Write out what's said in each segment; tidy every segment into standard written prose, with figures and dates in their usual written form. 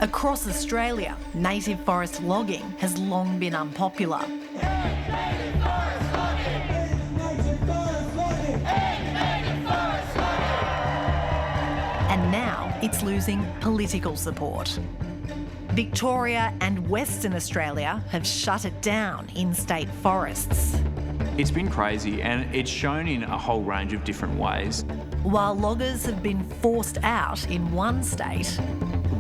Across Australia, native forest logging has long been unpopular. And now it's losing political support. Victoria and Western Australia have shut it down in state forests. It's been crazy, and it's shown in a whole range of different ways. While loggers have been forced out in one state,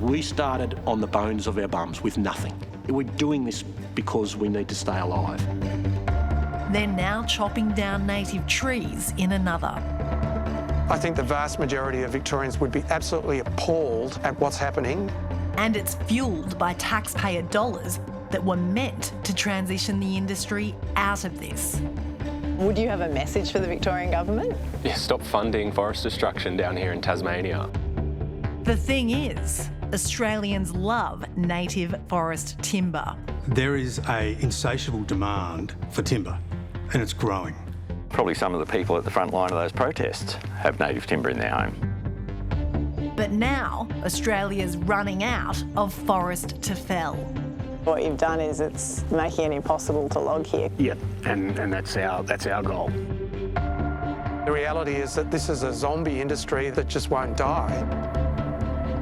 we started on the bones of our bums with nothing. We're doing this because we need to stay alive. they're now chopping down native trees in another. I think the vast majority of Victorians would be absolutely appalled at what's happening. And it's fuelled by taxpayer dollars that were meant to transition the industry out of this. Would you have a message for the Victorian government? Yeah, stop funding forest destruction down here in Tasmania. The thing is, Australians love native forest timber. There is an insatiable demand for timber, and it's growing. Probably some of the people at the front line of those protests have native timber in their home. But now, Australia's running out of forest to fell. What you've done is it's making it impossible to log here. Yeah, and that's our goal. The reality is that this is a zombie industry that just won't die.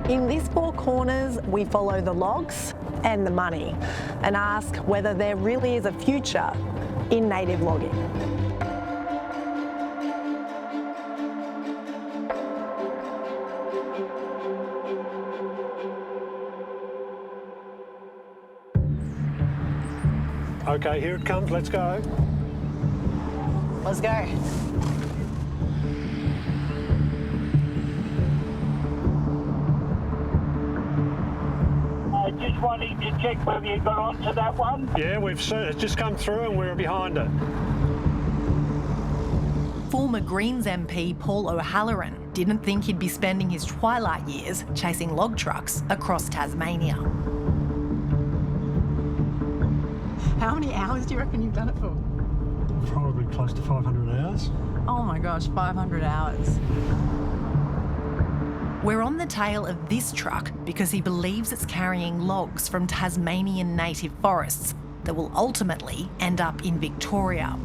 In these four corners, we follow the logs and the money and ask whether there really is a future in native logging. Okay, here it comes, let's go. Let's go. Just wanting to check whether you got onto that one. Yeah, we've seen it. It's just come through and we're behind it. Former Greens MP Paul O'Halloran didn't think he'd be spending his twilight years chasing log trucks across Tasmania. How many hours do you reckon you've done it for? Probably close to 500 hours. Oh my gosh, 500 hours. We're on the tail of this truck because he believes it's carrying logs from Tasmanian native forests that will ultimately end up in Victoria.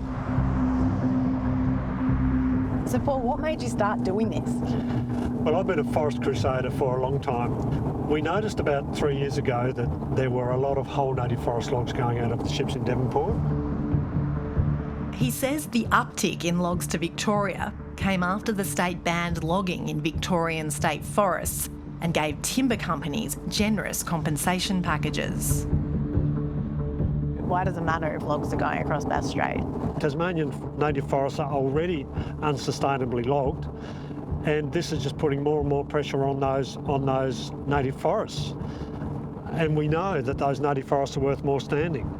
So Paul, what made you start doing this? Well, I've been a forest crusader for a long time. We noticed about 3 years ago that there were a lot of whole native forest logs going out of the ships in Devonport. He says the uptick in logs to Victoria came after the state banned logging in Victorian state forests and gave timber companies generous compensation packages. Why does it matter if logs are going across Bass Strait? Tasmanian native forests are already unsustainably logged, and this is just putting more and more pressure on those native forests. And we know that those native forests are worth more standing.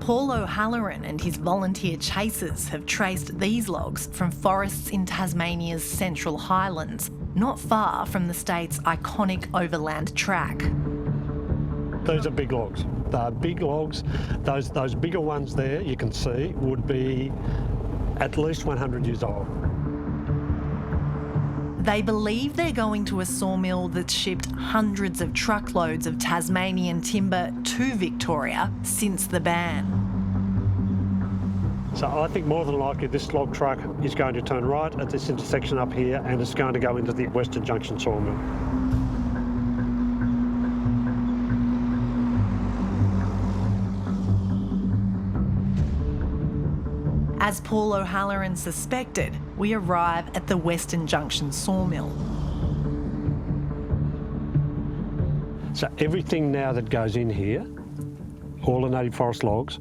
Paul O'Halloran and his volunteer chasers have traced these logs from forests in Tasmania's Central Highlands, not far from the state's iconic overland track. These are big logs. They're big logs. Those bigger ones there, you can see, would be at least 100 years old. They believe they're going to a sawmill that's shipped hundreds of truckloads of Tasmanian timber to Victoria since the ban. So I think more than likely this log truck is going to turn right at this intersection up here and it's going to go into the Western Junction sawmill. As Paul O'Halloran suspected, we arrive at the Western Junction sawmill. So everything now that goes in here, all the native forest logs,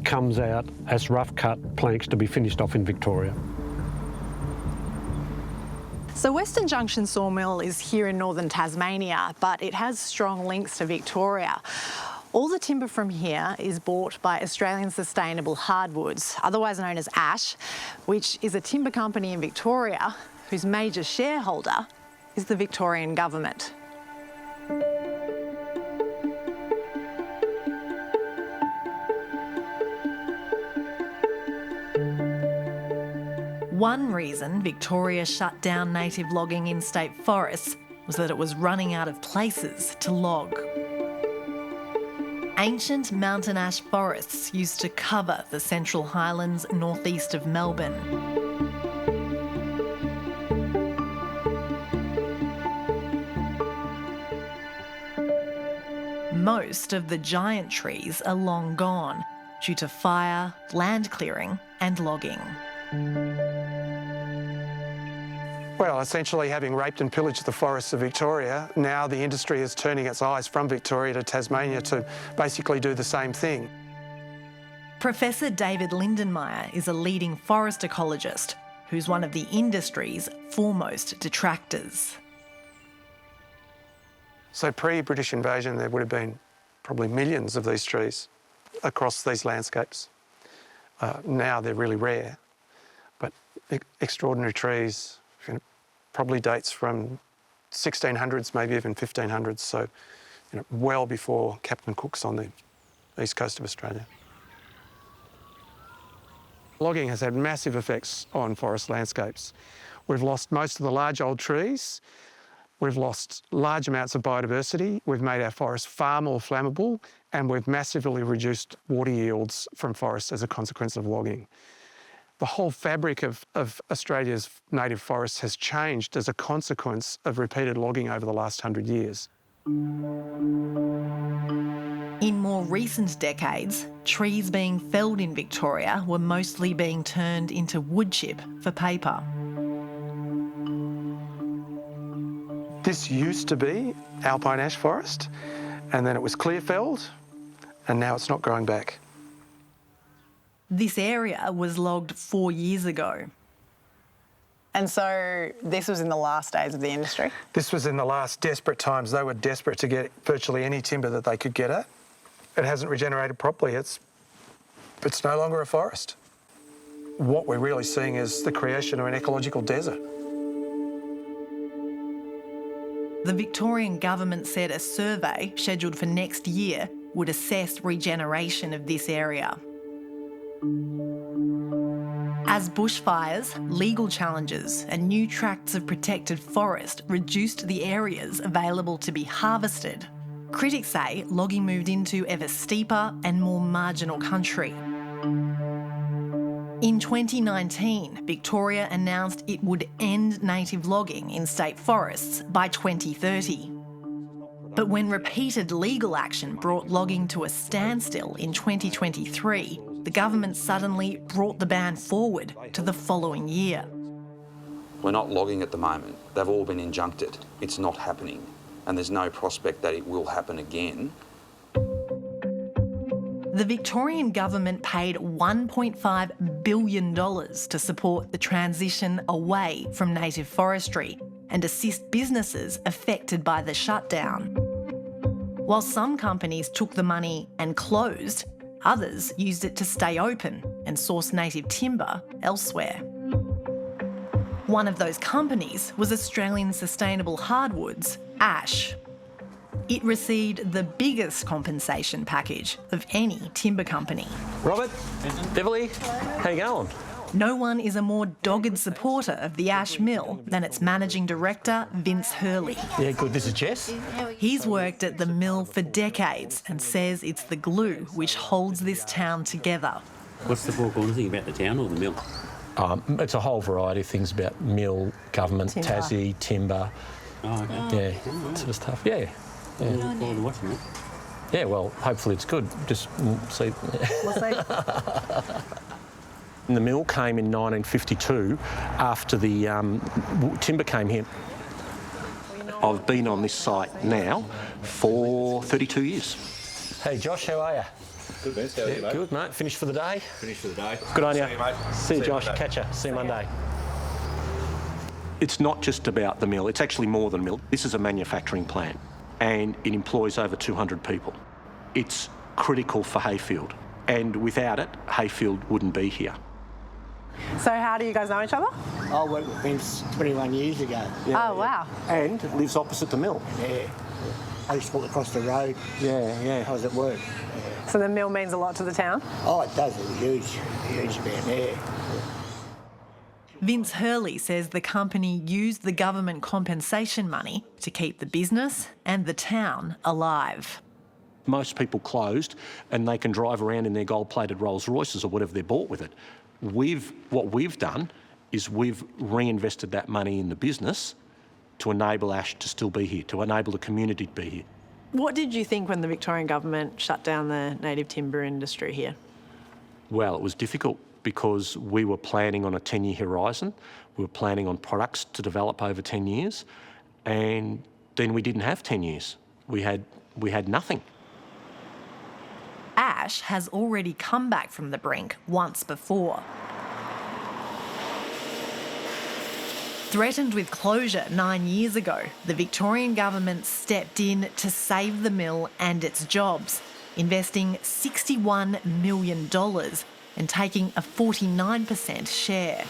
comes out as rough cut planks to be finished off in Victoria. So Western Junction Sawmill is here in northern Tasmania, but it has strong links to Victoria. All the timber from here is bought by Australian Sustainable Hardwoods, otherwise known as ASH, which is a timber company in Victoria whose major shareholder is the Victorian government. One reason Victoria shut down native logging in state forests was that it was running out of places to log. Ancient mountain ash forests used to cover the Central Highlands northeast of Melbourne. Most of the giant trees are long gone due to fire, land clearing and logging. Well, essentially having raped and pillaged the forests of Victoria, now the industry is turning its eyes from Victoria to Tasmania to basically do the same thing. Professor David Lindenmayer is a leading forest ecologist who's one of the industry's foremost detractors. So pre-British invasion, there would have been probably millions of these trees across these landscapes. Now they're really rare, but extraordinary trees, probably dates from 1600s, maybe even 1500s, so well before Captain Cook's on the east coast of Australia. Logging has had massive effects on forest landscapes. We've lost most of the large old trees. We've lost large amounts of biodiversity. We've made our forests far more flammable, and we've massively reduced water yields from forests as a consequence of logging. The whole fabric of Australia's native forests has changed as a consequence of repeated logging over the last 100 years. In more recent decades, trees being felled in Victoria were mostly being turned into wood chip for paper. This used to be alpine ash forest, and then it was clear felled, and now it's not growing back. This area was logged 4 years ago. And so this was in the last days of the industry? This was in the last desperate times. They were desperate to get virtually any timber that they could get at. It hasn't regenerated properly. It's no longer a forest. What we're really seeing is the creation of an ecological desert. The Victorian government said a survey scheduled for next year would assess regeneration of this area. As bushfires, legal challenges and new tracts of protected forest reduced the areas available to be harvested, critics say logging moved into ever steeper and more marginal country. In 2019, Victoria announced it would end native logging in state forests by 2030. But when repeated legal action brought logging to a standstill in 2023, the government suddenly brought the ban forward to the following year. We're not logging at the moment. They've all been injuncted. It's not happening, and there's no prospect that it will happen again. The Victorian government paid $1.5 billion to support the transition away from native forestry and assist businesses affected by the shutdown. While some companies took the money and closed, others used it to stay open and source native timber elsewhere. One of those companies was Australian Sustainable Hardwoods, Ash. It received the biggest compensation package of any timber company. Robert, Beverly, how you going? No one is a more dogged supporter of the Ash Mill than its managing director, Vince Hurley. Yeah, good. This is Jess. He's worked at the mill for decades and says it's the glue which holds this town together. What's the four corners thing about the town or the mill? It's a whole variety of things about mill, government, Timber. Tassie, timber. Oh, okay. Yeah, sort of stuff. Yeah. I look forward to watching it. Yeah, well, hopefully it's good. Just see. We'll see. The mill came in 1952 after the timber came here. I've been on this site now for 32 years. Hey, Josh, how are you? Good, man. How are you, mate? Good, mate. Finished for the day? Finished for the day. Good on you. See you, mate. See you, Josh. Monday. Catch you. See you Monday. It's not just about the mill. It's actually more than a mill. This is a manufacturing plant, and it employs over 200 people. It's critical for Hayfield, and without it, Hayfield wouldn't be here. So how do you guys know each other? I worked with Vince 21 years ago. Yeah, Oh, wow. And lives opposite the mill. Yeah. I used to walk across the road. Yeah. I was at work. So the mill means a lot to the town? Oh, it does. It's huge amount, yeah. Vince Hurley says the company used the government compensation money to keep the business and the town alive. Most people closed and they can drive around in their gold-plated Rolls Royces or whatever they bought with it. What we've done is we've reinvested that money in the business to enable Ash to still be here, to enable the community to be here. What did you think when the Victorian government shut down the native timber industry here? Well, it was difficult because we were planning on a 10-year horizon. We were planning on products to develop over 10 years, and then we didn't have 10 years. We had nothing. Ash has already come back from the brink once before. Threatened with closure 9 years ago, the Victorian government stepped in to save the mill and its jobs, investing $61 million and taking a 49% share.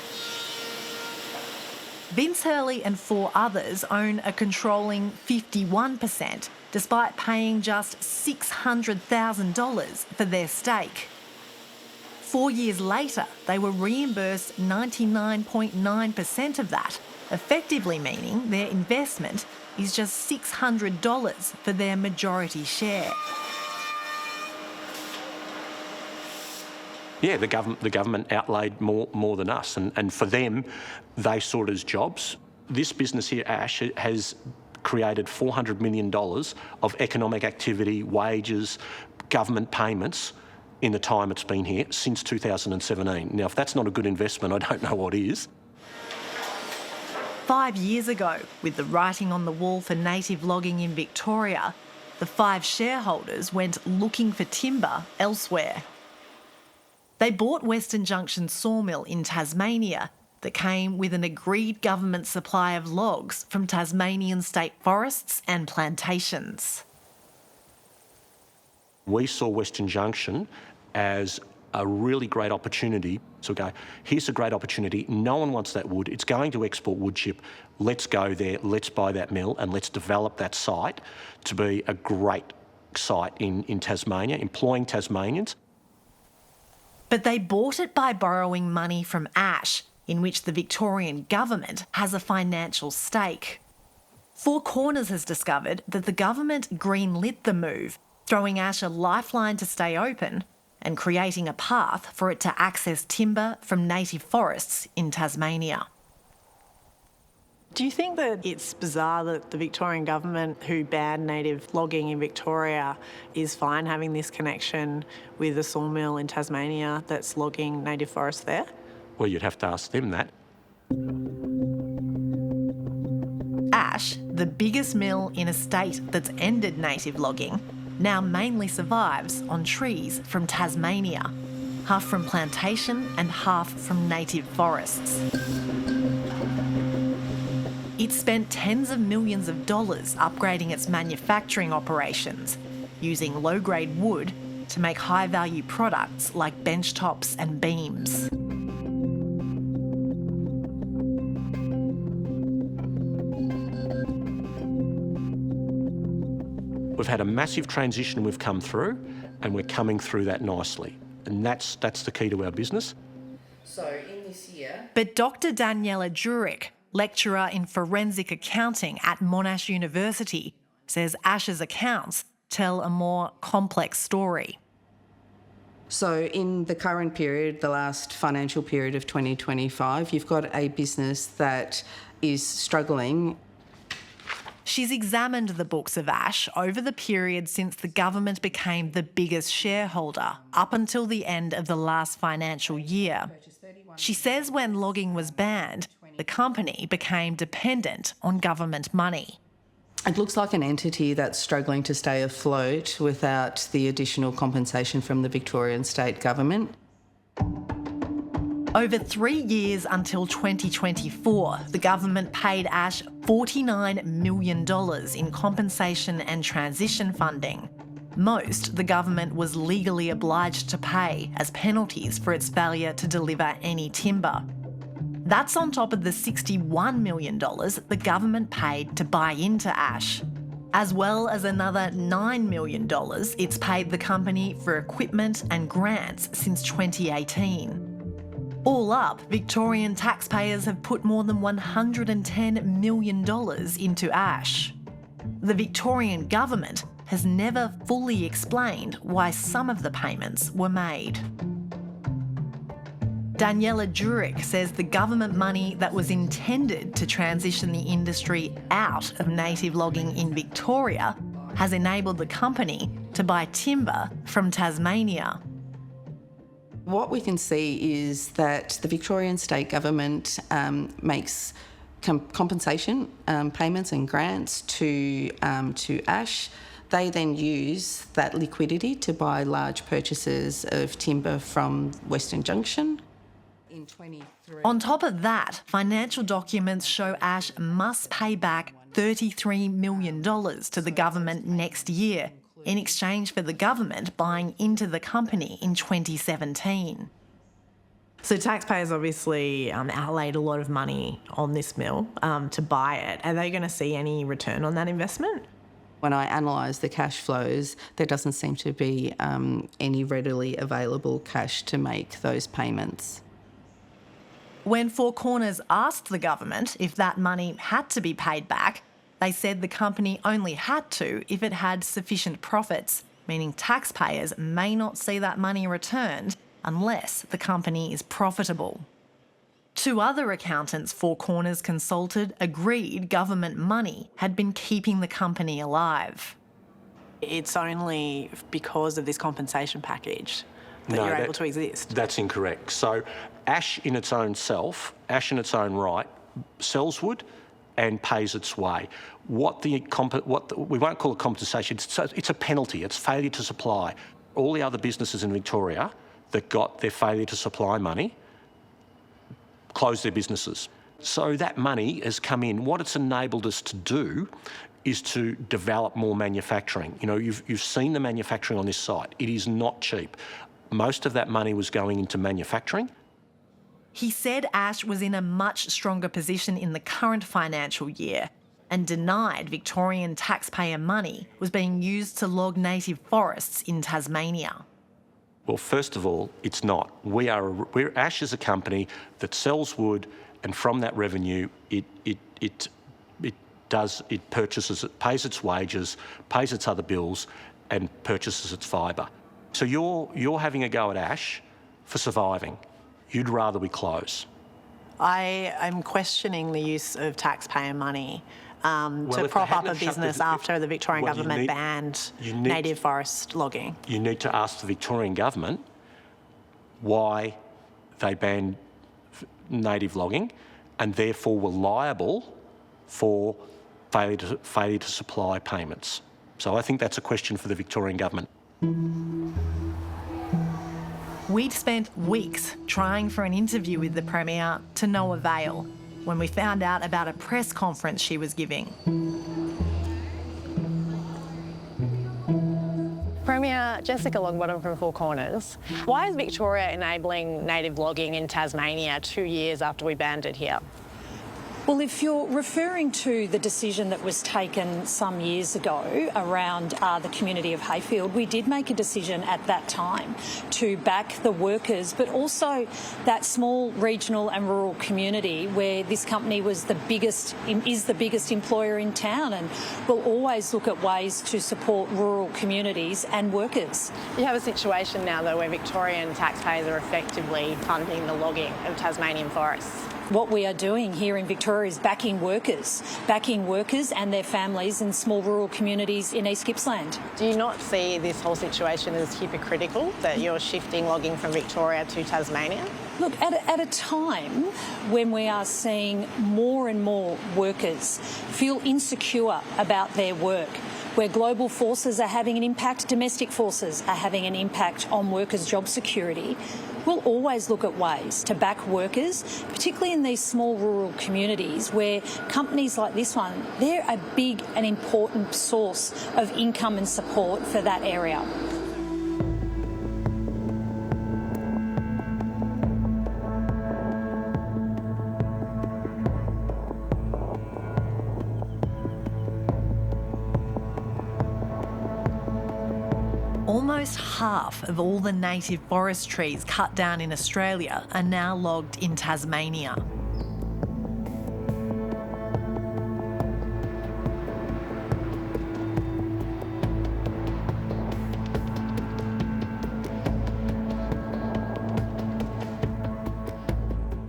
Vince Hurley and 4 others own a controlling 51%, despite paying just $600,000 for their stake. 4 years later, they were reimbursed 99.9% of that, effectively meaning their investment is just $600 for their majority share. Yeah, the government outlaid more than us, and for them, they saw it as jobs. This business here, Ash, has created $400 million of economic activity, wages, government payments in the time it's been here since 2017. Now, if that's not a good investment, I don't know what is. 5 years ago, with the writing on the wall for native logging in Victoria, the 5 shareholders went looking for timber elsewhere. They bought Western Junction Sawmill in Tasmania that came with an agreed government supply of logs from Tasmanian state forests and plantations. We saw Western Junction as a really great opportunity. So we go, here's a great opportunity. No one wants that wood. It's going to export wood chip. Let's go there. Let's buy that mill and let's develop that site to be a great site in Tasmania, employing Tasmanians. But they bought it by borrowing money from Ash, in which the Victorian government has a financial stake. Four Corners has discovered that the government greenlit the move, throwing Ash a lifeline to stay open and creating a path for it to access timber from native forests in Tasmania. Do you think that it's bizarre that the Victorian government, who banned native logging in Victoria, is fine having this connection with a sawmill in Tasmania that's logging native forests there? Well, you'd have to ask them that. Ash, the biggest mill in a state that's ended native logging, now mainly survives on trees from Tasmania, half from plantation and half from native forests. It spent tens of millions of dollars upgrading its manufacturing operations, using low-grade wood to make high-value products like bench tops and beams. We've had a massive transition we've come through, and we're coming through that nicely. And that's the key to our business. So in this year... But Dr. Daniela Jurek, lecturer in forensic accounting at Monash University, says Ash's accounts tell a more complex story. So in the current period, the last financial period of 2025, you've got a business that is struggling. She's examined the books of Ash over the period since the government became the biggest shareholder, up until the end of the last financial year. She says when logging was banned, the company became dependent on government money. It looks like an entity that's struggling to stay afloat without the additional compensation from the Victorian state government. Over 3 years until 2024, the government paid Ash $49 million in compensation and transition funding. Most the government was legally obliged to pay as penalties for its failure to deliver any timber. That's on top of the $61 million the government paid to buy into Ash, as well as another $9 million it's paid the company for equipment and grants since 2018. All up, Victorian taxpayers have put more than $110 million into ash. The Victorian government has never fully explained why some of the payments were made. Daniela Jurek says the government money that was intended to transition the industry out of native logging in Victoria has enabled the company to buy timber from Tasmania. What we can see is that the Victorian state government makes compensation payments and grants to ash. They then use that liquidity to buy large purchases of timber from Western Junction. In 23. On top of that, financial documents show Ash must pay back $33 million to the government next year in exchange for the government buying into the company in 2017. So taxpayers obviously outlaid a lot of money on this mill to buy it. Are they going to see any return on that investment? When I analyse the cash flows, there doesn't seem to be any readily available cash to make those payments. When Four Corners asked the government if that money had to be paid back, they said the company only had to if it had sufficient profits, meaning taxpayers may not see that money returned unless the company is profitable. Two other accountants Four Corners consulted agreed government money had been keeping the company alive. It's only because of this compensation package that you're able to exist. That's incorrect. So ash in its own self, ash in its own right, sells wood and pays its way. We won't call it compensation, it's a penalty, it's failure to supply. All the other businesses in Victoria that got their failure to supply money closed their businesses. So that money has come in. What it's enabled us to do is to develop more manufacturing. You know, you've seen the manufacturing on this site. It is not cheap. Most of that money was going into manufacturing. He said Ash was in a much stronger position in the current financial year and denied Victorian taxpayer money was being used to log native forests in Tasmania. Well, first of all, it's not. Ash is a company that sells wood, and from that revenue, it purchases, it pays its wages, pays its other bills, and purchases its fibre. So you're having a go at Ash for surviving. You'd rather we close. I am questioning the use of taxpayer money to prop up a business after the Victorian government banned native forest logging. You need to ask the Victorian government why they banned native logging and therefore were liable for failure to supply payments. So I think that's a question for the Victorian government. We'd spent weeks trying for an interview with the Premier to no avail when we found out about a press conference she was giving. Premier Jessica Longbottom from Four Corners. Why is Victoria enabling native logging in Tasmania 2 years after we banned it here? Well, if you're referring to the decision that was taken some years ago around the community of Hayfield, we did make a decision at that time to back the workers, but also that small regional and rural community where this company is the biggest employer in town, and will always look at ways to support rural communities and workers. You have a situation now, though, where Victorian taxpayers are effectively funding the logging of Tasmanian forests. What we are doing here in Victoria is backing workers and their families in small rural communities in East Gippsland. Do you not see this whole situation as hypocritical, that you're shifting logging from Victoria to Tasmania? Look, at a time when we are seeing more and more workers feel insecure about their work, where global forces are having an impact, domestic forces are having an impact on workers' job security, we'll always look at ways to back workers, particularly in these small rural communities where companies like this one, they're a big and important source of income and support for that area. Almost half of all the native forest trees cut down in Australia are now logged in Tasmania.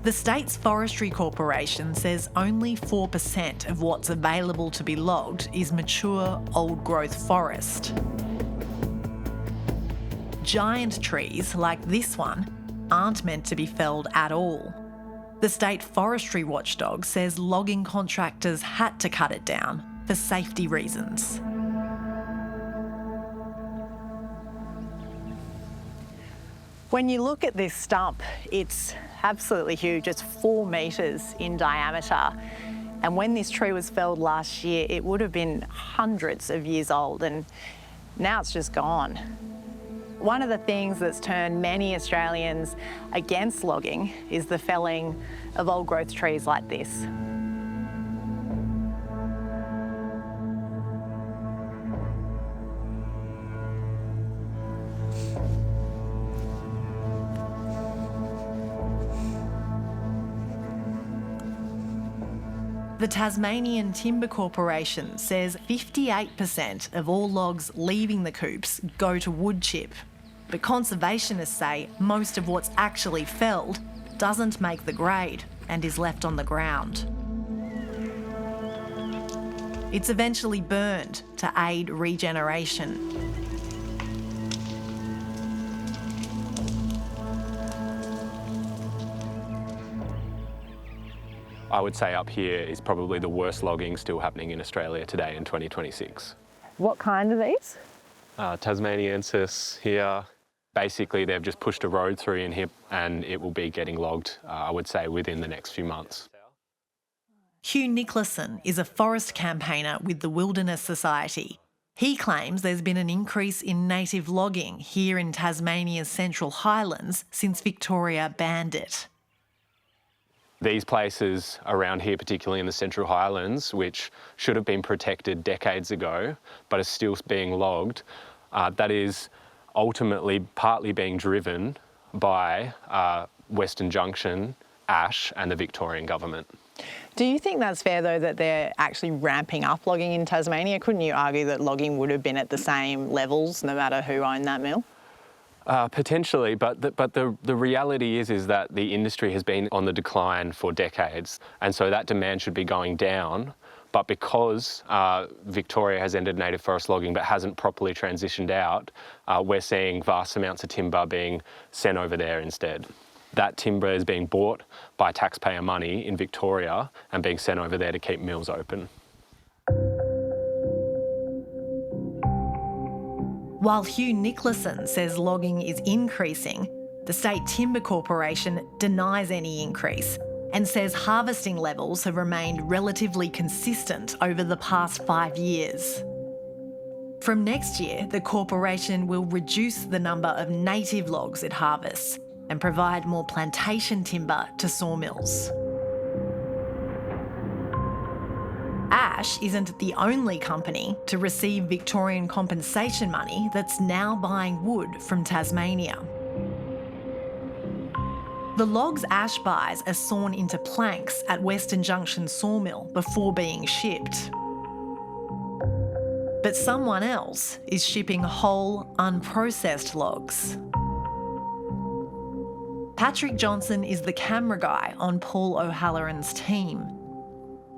The state's Forestry Corporation says only 4% of what's available to be logged is mature, old-growth forest. Giant trees like this one aren't meant to be felled at all. The state forestry watchdog says logging contractors had to cut it down for safety reasons. When you look at this stump, it's absolutely huge. It's 4 metres in diameter. And when this tree was felled last year, it would have been hundreds of years old, and now it's just gone. One of the things that's turned many Australians against logging is the felling of old growth trees like this. The Tasmanian Timber Corporation says 58% of all logs leaving the coops go to wood chip. But conservationists say most of what's actually felled doesn't make the grade and is left on the ground. It's eventually burned to aid regeneration. I would say up here is probably the worst logging still happening in Australia today in 2026. What kind are these? Tasmaniensis here. Basically, they've just pushed a road through in here and it will be getting logged, I would say, within the next few months. Hugh Nicholson is a forest campaigner with the Wilderness Society. He claims there's been an increase in native logging here in Tasmania's Central Highlands since Victoria banned it. These places around here, particularly in the Central Highlands, which should have been protected decades ago, but are still being logged, that is ultimately partly being driven by Western Junction, ash and the Victorian government. Do you think that's fair, though, that they're actually ramping up logging in Tasmania? Couldn't you argue that logging would have been at the same levels no matter who owned that mill? Potentially, but the reality is that the industry has been on the decline for decades, and so that demand should be going down. But because Victoria has ended native forest logging but hasn't properly transitioned out, we're seeing vast amounts of timber being sent over there instead. That timber is being bought by taxpayer money in Victoria and being sent over there to keep mills open. While Hugh Nicholson says logging is increasing, the State Timber Corporation denies any increase and says harvesting levels have remained relatively consistent over the past 5 years. From next year, the corporation will reduce the number of native logs it harvests and provide more plantation timber to sawmills. Ash isn't the only company to receive Victorian compensation money that's now buying wood from Tasmania. The logs Ash buys are sawn into planks at Western Junction Sawmill before being shipped. But someone else is shipping whole, unprocessed logs. Patrick Johnson is the camera guy on Paul O'Halloran's team.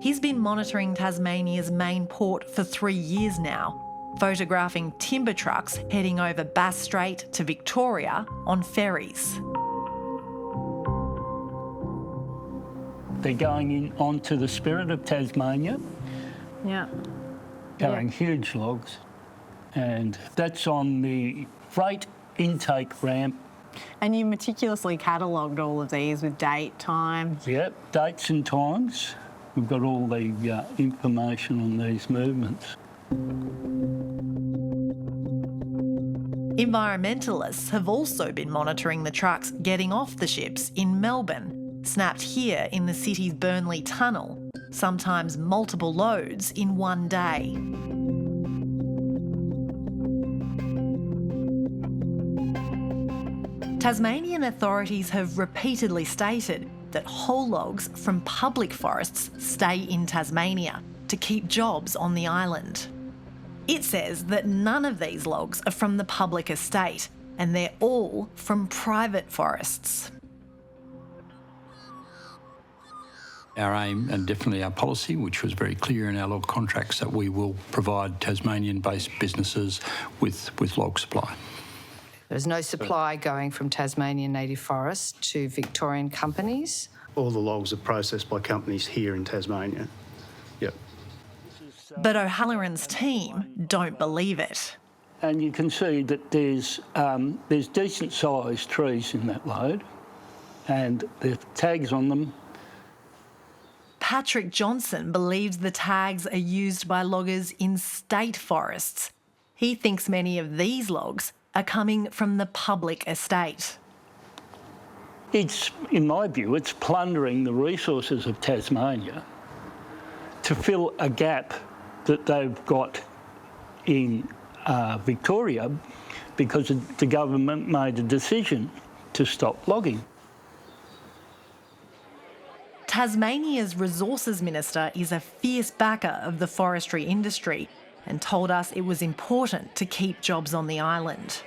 He's been monitoring Tasmania's main port for 3 years now, photographing timber trucks heading over Bass Strait to Victoria on ferries. They're going in onto the Spirit of Tasmania, carrying huge logs, and that's on the freight intake ramp. And you meticulously catalogued all of these with date, time? Yep, dates and times. We've got all the information on these movements. Environmentalists have also been monitoring the trucks getting off the ships in Melbourne, snapped here in the city's Burnley Tunnel, sometimes multiple loads in one day. Tasmanian authorities have repeatedly stated that whole logs from public forests stay in Tasmania to keep jobs on the island. It says that none of these logs are from the public estate, and they're all from private forests. Our aim, and definitely our policy, which was very clear in our log contracts, that we will provide Tasmanian-based businesses with log supply. There's no supply going from Tasmanian native forests to Victorian companies. All the logs are processed by companies here in Tasmania. Yep. But O'Halloran's team don't believe it. And you can see that there's decent-sized trees in that load, and there are tags on them. Patrick Johnson believes the tags are used by loggers in state forests. He thinks many of these logs are coming from the public estate. It's, in my view, it's plundering the resources of Tasmania to fill a gap that they've got in Victoria because the government made a decision to stop logging. Tasmania's Resources Minister is a fierce backer of the forestry industry and told us it was important to keep jobs on the island.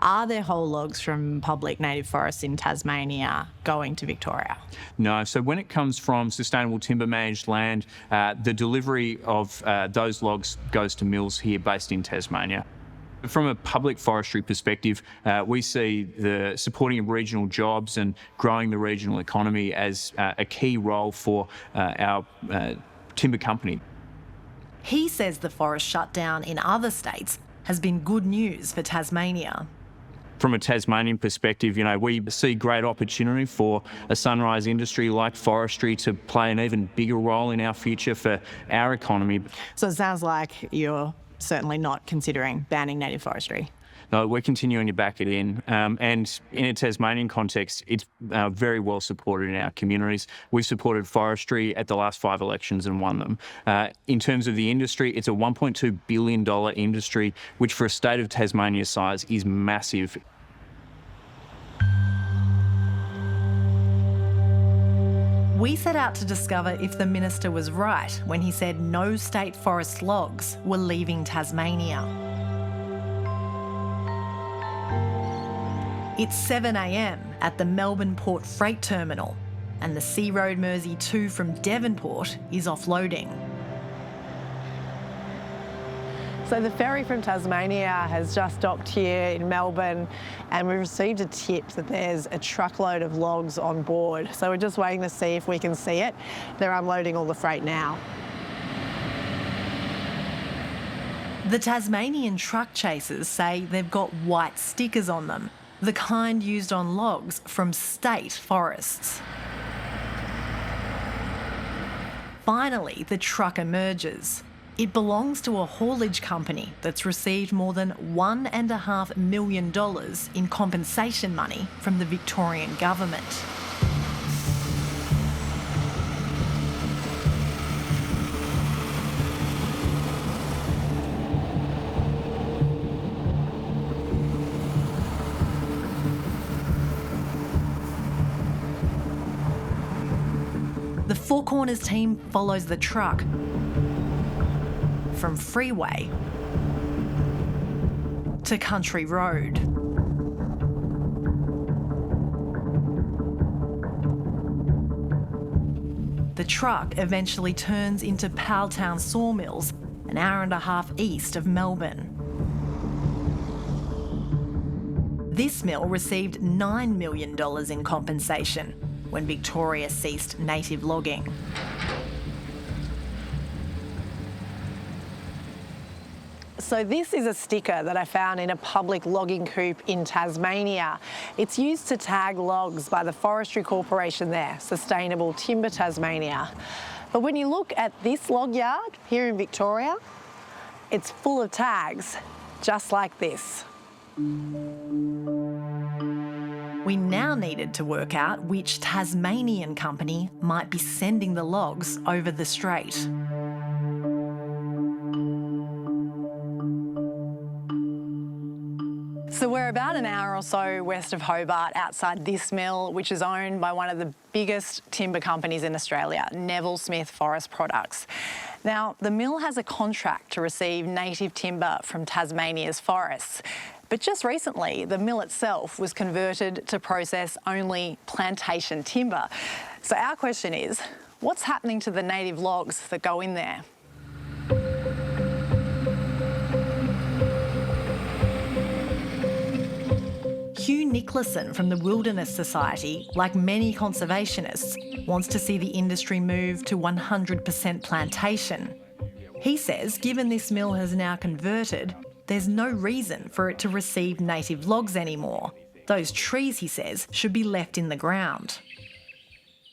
Are there whole logs from public native forests in Tasmania going to Victoria? No. So when it comes from sustainable timber managed land, the delivery of those logs goes to mills here based in Tasmania. From a public forestry perspective, we see the supporting of regional jobs and growing the regional economy as a key role for our timber company. He says the forest shutdown in other states has been good news for Tasmania. From a Tasmanian perspective, you know, we see great opportunity for a sunrise industry like forestry to play an even bigger role in our future for our economy. So it sounds like you're certainly not considering banning native forestry. No, we're continuing to back it in. And in a Tasmanian context, it's very well supported in our communities. We've supported forestry at the last 5 elections and won them. In terms of the industry, it's a $1.2 billion industry, which for a state of Tasmania's size is massive. We set out to discover if the minister was right when he said no state forest logs were leaving Tasmania. It's 7 a.m. at the Melbourne Port Freight Terminal, and the Sea Road Mersey 2 from Devonport is offloading. So the ferry from Tasmania has just docked here in Melbourne, and we received a tip that there's a truckload of logs on board. So we're just waiting to see if we can see it. They're unloading all the freight now. The Tasmanian truck chasers say they've got white stickers on them, the kind used on logs from state forests. Finally, the truck emerges. It belongs to a haulage company that's received more than $1.5 million in compensation money from the Victorian government. The Four Corners team follows the truck from freeway to country road. The truck eventually turns into Powelltown Sawmills, an hour-and-a-half east of Melbourne. This mill received $9 million in compensation when Victoria ceased native logging. So this is a sticker that I found in a public logging coupe in Tasmania. It's used to tag logs by the Forestry Corporation there, Sustainable Timber Tasmania. But when you look at this log yard here in Victoria, it's full of tags, just like this. We now needed to work out which Tasmanian company might be sending the logs over the strait. So we're about an hour or so west of Hobart, outside this mill, which is owned by one of the biggest timber companies in Australia, Neville Smith Forest Products. Now, the mill has a contract to receive native timber from Tasmania's forests. But just recently, the mill itself was converted to process only plantation timber. So our question is, what's happening to the native logs that go in there? Hugh Nicholson from the Wilderness Society, like many conservationists, wants to see the industry move to 100% plantation. He says given this mill has now converted, there's no reason for it to receive native logs anymore. Those trees, he says, should be left in the ground.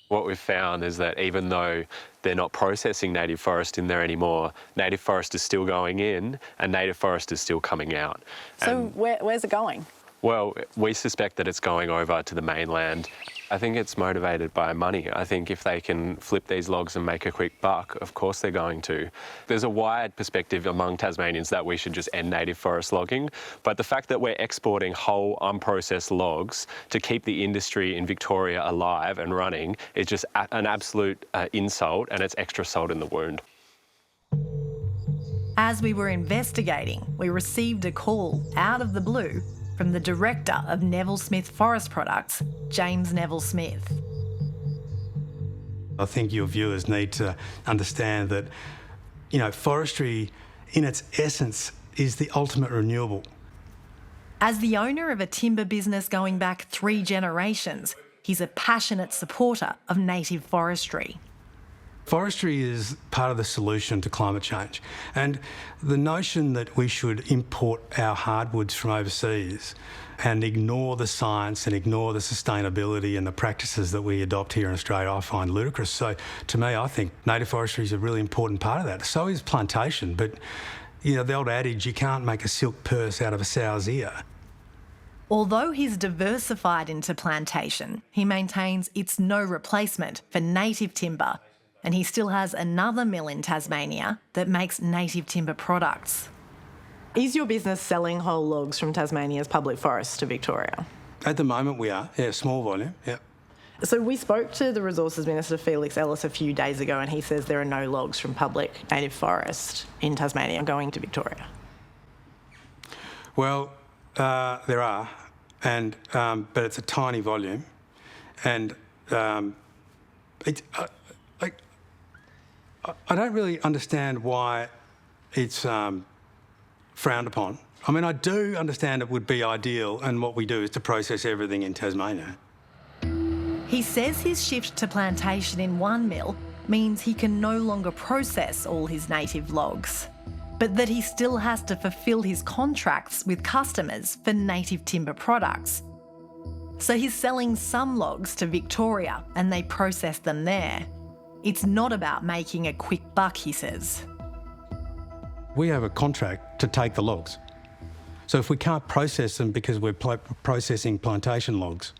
What we've found is that even though they're not processing native forest in there anymore, native forest is still going in and native forest is still coming out. So where's it going? Well, we suspect that it's going over to the mainland. I think it's motivated by money. I think if they can flip these logs and make a quick buck, of course they're going to. There's a wide perspective among Tasmanians that we should just end native forest logging, but the fact that we're exporting whole unprocessed logs to keep the industry in Victoria alive and running is just an absolute insult, and it's extra salt in the wound. As we were investigating, we received a call out of the blue from the director of Neville Smith Forest Products, James Neville Smith. I think your viewers need to understand that, forestry in its essence is the ultimate renewable. As the owner of a timber business going back 3 generations, he's a passionate supporter of native forestry. Forestry is part of the solution to climate change, and the notion that we should import our hardwoods from overseas and ignore the science and ignore the sustainability and the practices that we adopt here in Australia, I find ludicrous. So to me, I think native forestry is a really important part of that. So is plantation, but the old adage, you can't make a silk purse out of a sow's ear. Although he's diversified into plantation, he maintains it's no replacement for native timber. And he still has another mill in Tasmania that makes native timber products. Is your business selling whole logs from Tasmania's public forests to Victoria? At the moment we are, small volume, yeah. So we spoke to the Resources Minister, Felix Ellis, a few days ago, and he says there are no logs from public native forest in Tasmania going to Victoria. Well, there are, and but it's a tiny volume, and I don't really understand why it's frowned upon. I mean, I do understand it would be ideal, and what we do is to process everything in Tasmania. He says his shift to plantation in one mill means he can no longer process all his native logs, but that he still has to fulfil his contracts with customers for native timber products. So he's selling some logs to Victoria and they process them there. It's not about making a quick buck, he says. We have a contract to take the logs. So if we can't process them because we're processing plantation logs,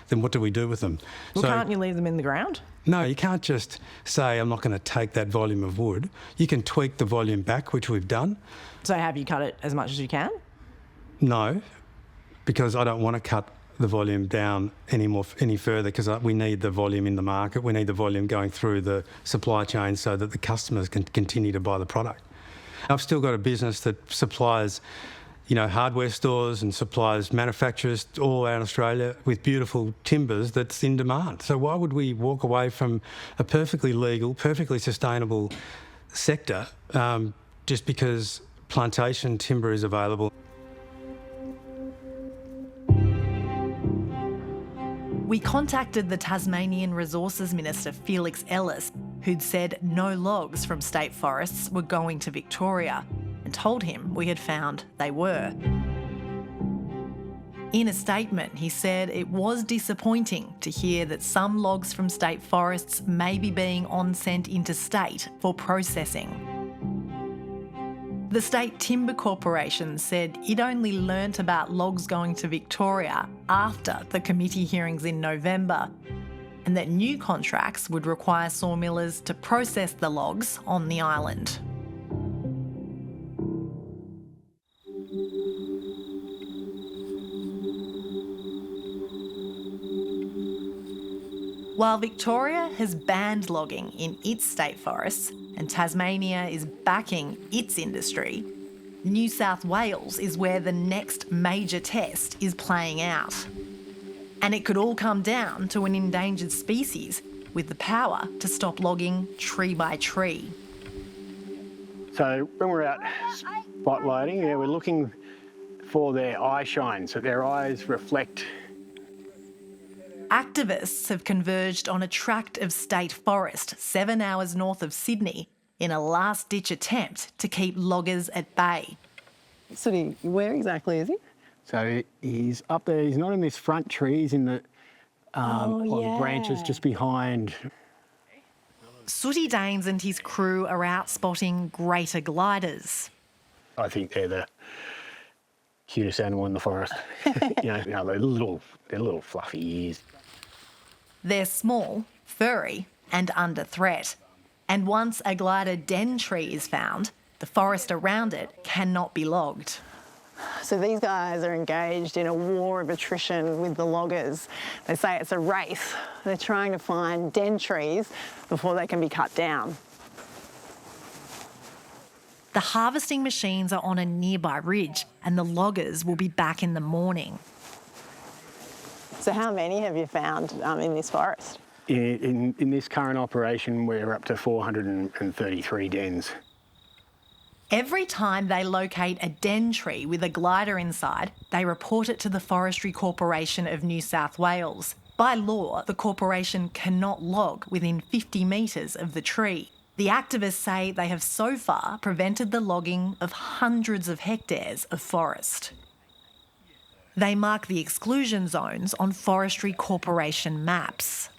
then what do we do with them? Well, can't you leave them in the ground? No, you can't just say, I'm not going to take that volume of wood. You can tweak the volume back, which we've done. So have you cut it as much as you can? No, because I don't want to cut the volume down any further, because we need the volume in the market. We need the volume going through the supply chain so that the customers can continue to buy the product. I've still got a business that supplies, hardware stores and supplies manufacturers all around Australia with beautiful timbers that's in demand. So why would we walk away from a perfectly legal, perfectly sustainable sector just because plantation timber is available? We contacted the Tasmanian Resources Minister, Felix Ellis, who'd said no logs from state forests were going to Victoria, and told him we had found they were. In a statement, he said it was disappointing to hear that some logs from state forests may be being on-sent interstate for processing. The State Timber Corporation said it only learnt about logs going to Victoria after the committee hearings in November, and that new contracts would require sawmillers to process the logs on the island. While Victoria has banned logging in its state forests and Tasmania is backing its industry, New South Wales is where the next major test is playing out. And it could all come down to an endangered species with the power to stop logging tree by tree. So when we're out spotlighting, we're looking for their eye shine, so their eyes reflect. Activists have converged on a tract of state forest 7 hours north of Sydney in a last-ditch attempt to keep loggers at bay. Sooty, where exactly is he? So he's up there, he's not in this front tree, he's in the branches just behind. Sooty Danes and his crew are out spotting greater gliders. I think they're the cutest animal in the forest. They're little fluffy ears. They're small, furry and under threat. And once a glider den tree is found, the forest around it cannot be logged. So these guys are engaged in a war of attrition with the loggers. They say it's a race. They're trying to find den trees before they can be cut down. The harvesting machines are on a nearby ridge and the loggers will be back in the morning. So how many have you found in this forest? In this current operation, we're up to 433 dens. Every time they locate a den tree with a glider inside, they report it to the Forestry Corporation of New South Wales. By law, the corporation cannot log within 50 metres of the tree. The activists say they have so far prevented the logging of hundreds of hectares of forest. They mark the exclusion zones on Forestry Corporation maps.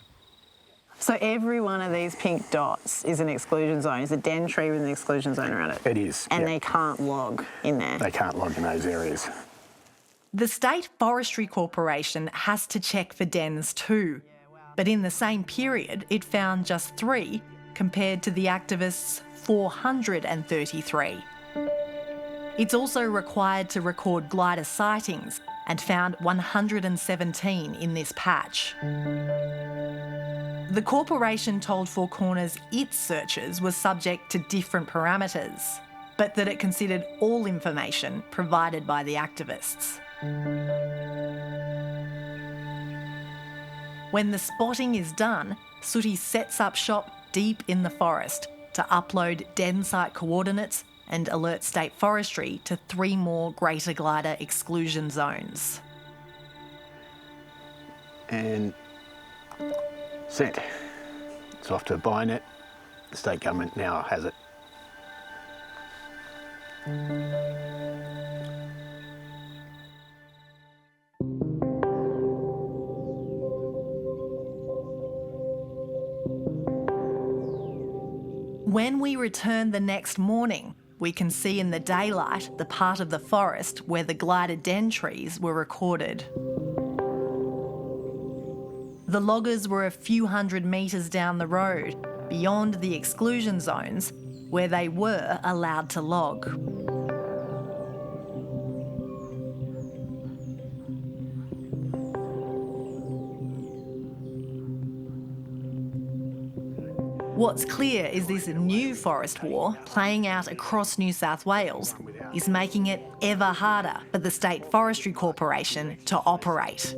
So every one of these pink dots is an exclusion zone. Is a den tree with an exclusion zone around it? It is. And they can't log in there? They can't log in those areas. The State Forestry Corporation has to check for dens too. But in the same period, it found just 3 compared to the activists' 433. It's also required to record glider sightings and found 117 in this patch. The corporation told Four Corners its searches were subject to different parameters, but that it considered all information provided by the activists. When the spotting is done, Sooty sets up shop deep in the forest to upload den site coordinates and alert State Forestry to 3 more greater glider exclusion zones. And sent. It's off to BioNet. The state government now has it. When we return the next morning, we can see in the daylight the part of the forest where the glider den trees were recorded. The loggers were a few hundred metres down the road, beyond the exclusion zones, where they were allowed to log. What's clear is this new forest war playing out across New South Wales is making it ever harder for the State Forestry Corporation to operate.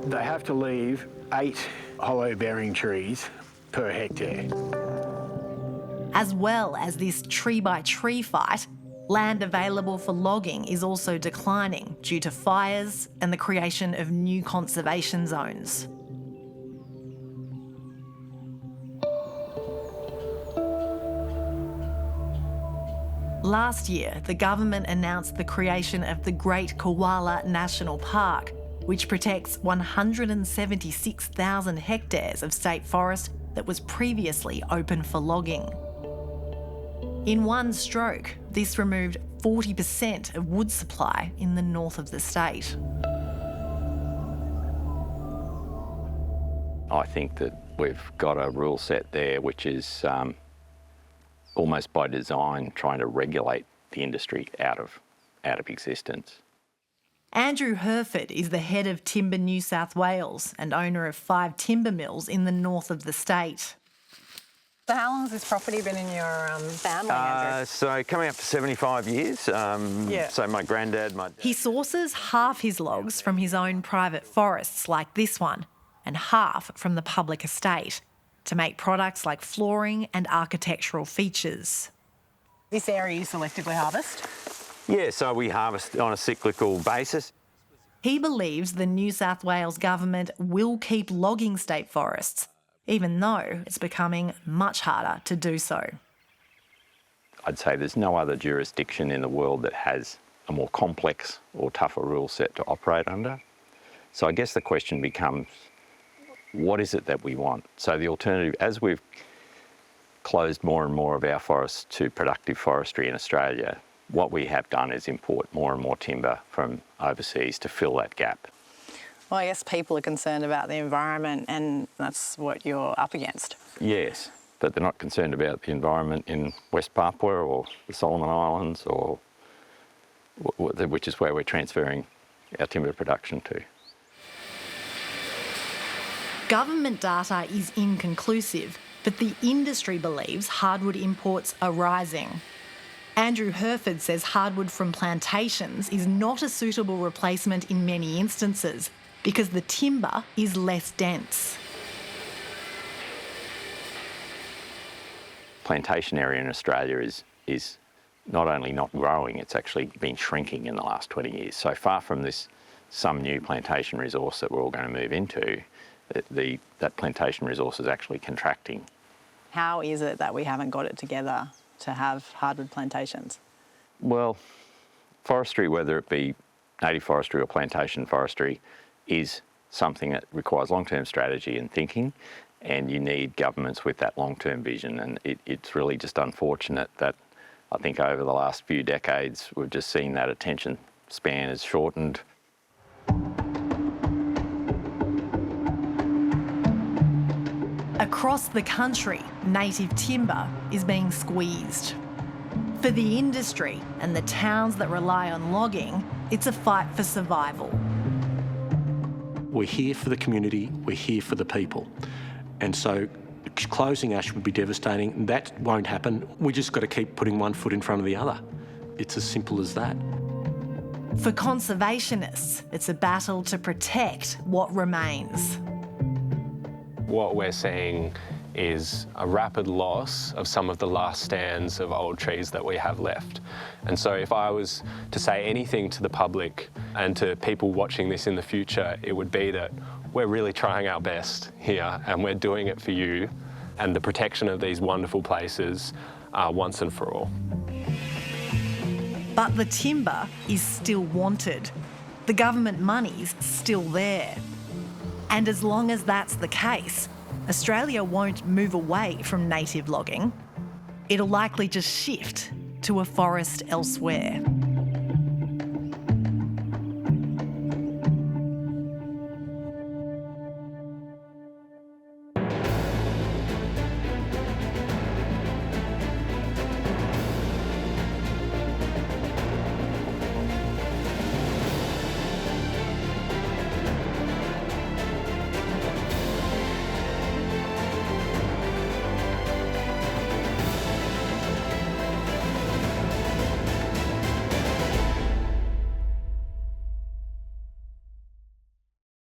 They have to leave 8 hollow-bearing trees per hectare. As well as this tree-by-tree fight, land available for logging is also declining due to fires and the creation of new conservation zones. Last year, the government announced the creation of the Great Koala National Park, which protects 176,000 hectares of state forest that was previously open for logging. In one stroke, this removed 40% of wood supply in the north of the state. I think that we've got a rule set there which is almost by design trying to regulate the industry out of existence. Andrew Herford is the head of Timber New South Wales and owner of 5 timber mills in the north of the state. So how long has this property been in your family, Andrew? So coming up to 75 years. So my granddad, He sources half his logs from his own private forests like this one and half from the public estate to make products like flooring and architectural features. This area you selectively harvest? Yeah, so we harvest on a cyclical basis. He believes the New South Wales government will keep logging state forests, even though it's becoming much harder to do so. I'd say there's no other jurisdiction in the world that has a more complex or tougher rule set to operate under. So I guess the question becomes, what is it that we want? So the alternative, as we've closed more and more of our forests to productive forestry in Australia, what we have done is import more and more timber from overseas to fill that gap. Well, I guess people are concerned about the environment and that's what you're up against. Yes, but they're not concerned about the environment in West Papua or the Solomon Islands, or which is where we're transferring our timber production to. Government data is inconclusive, but the industry believes hardwood imports are rising. Andrew Herford says hardwood from plantations is not a suitable replacement in many instances because the timber is less dense. Plantation area in Australia is not only not growing, it's actually been shrinking in the last 20 years. So far from some new plantation resource that we're all going to move into, that plantation resource is actually contracting. How is it that we haven't got it together to have hardwood plantations? Well, forestry, whether it be native forestry or plantation forestry, is something that requires long-term strategy and thinking, and you need governments with that long-term vision. And it's really just unfortunate that I think over the last few decades we've just seen that attention span has shortened. Across the country, native timber is being squeezed. For the industry and the towns that rely on logging, it's a fight for survival. We're here for the community, we're here for the people. And so closing ash would be devastating. That won't happen. We just got to keep putting one foot in front of the other. It's as simple as that. For conservationists, it's a battle to protect what remains. What we're seeing is a rapid loss of some of the last stands of old trees that we have left. And so if I was to say anything to the public and to people watching this in the future, it would be that we're really trying our best here and we're doing it for you, and the protection of these wonderful places once and for all. But the timber is still wanted. The government money's still there. And as long as that's the case, Australia won't move away from native logging. It'll likely just shift to a forest elsewhere.